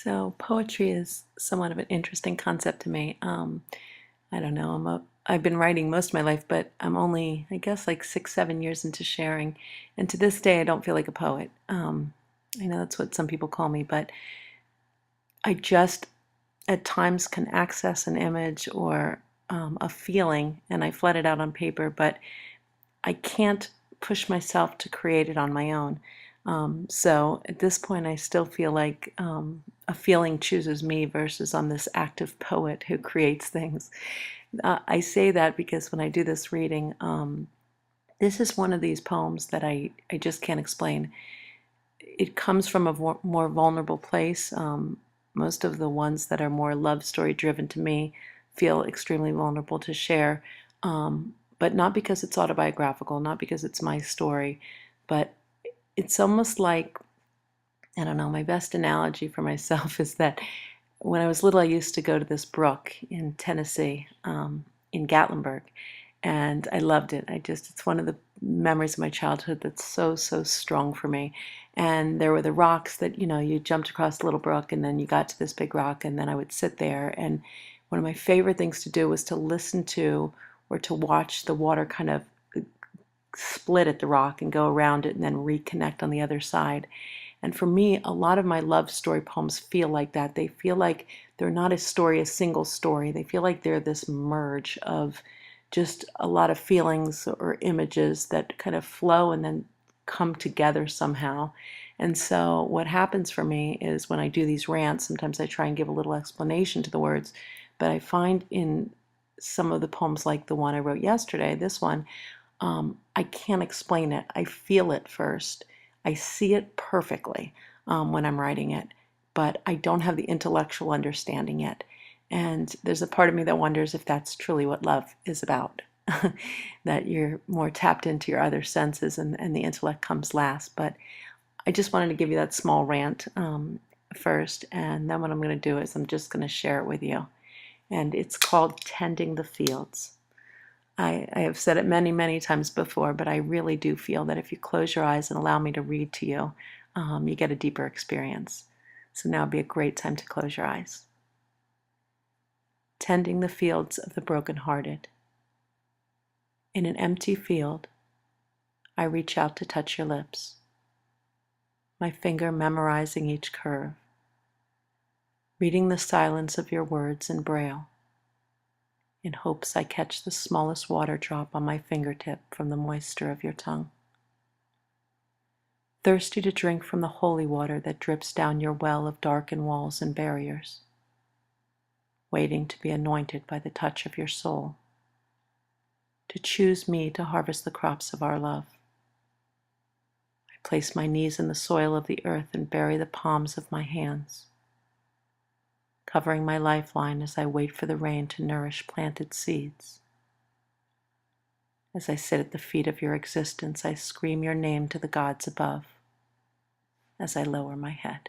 So poetry is somewhat of an interesting concept to me. I don't know. I've been writing most of my life, but I'm only, I guess, like 6, 7 years into sharing, and to this day, I don't feel like a poet. I know that's what some people call me, but I just at times can access an image or a feeling, and I let it out on paper, but I can't push myself to create it on my own. So at this point, I still feel like a feeling chooses me versus I'm this active poet who creates things. I say that because when I do this reading, this is one of these poems that I just can't explain. It comes from a more vulnerable place. Most of the ones that are more love story driven to me feel extremely vulnerable to share, but not because it's autobiographical, not because it's my story, but it's almost like, I don't know, my best analogy for myself is that when I was little, I used to go to this brook in Tennessee, in Gatlinburg, and I loved it. It's one of the memories of my childhood that's so, so strong for me. And there were the rocks that, you jumped across the little brook and then you got to this big rock, and then I would sit there. And one of my favorite things to do was to listen to or to watch the water kind of split at the rock and go around it and then reconnect on the other side. And for me, a lot of my love story poems feel like that. They feel like they're not a story, a single story. They feel like they're this merge of just a lot of feelings or images that kind of flow and then come together somehow. And so what happens for me is when I do these rants, sometimes I try and give a little explanation to the words, but I find in some of the poems like the one I wrote yesterday, this one, I can't explain it. I feel it first. I see it perfectly when I'm writing it, but I don't have the intellectual understanding yet. And there's a part of me that wonders if that's truly what love is about, that you're more tapped into your other senses and the intellect comes last. But I just wanted to give you that small rant first, and then what I'm going to do is I'm just going to share it with you. And it's called Tending the Fields. I have said it many, many times before, but I really do feel that if you close your eyes and allow me to read to you, you get a deeper experience. So now would be a great time to close your eyes. Tending the fields of the brokenhearted. In an empty field, I reach out to touch your lips, my finger memorizing each curve, reading the silence of your words in braille, in hopes I catch the smallest water drop on my fingertip from the moisture of your tongue. Thirsty to drink from the holy water that drips down your well of darkened walls and barriers, waiting to be anointed by the touch of your soul, to choose me to harvest the crops of our love. I place my knees in the soil of the earth and bury the palms of my hands, covering my lifeline as I wait for the rain to nourish planted seeds. As I sit at the feet of your existence, I scream your name to the gods above as I lower my head.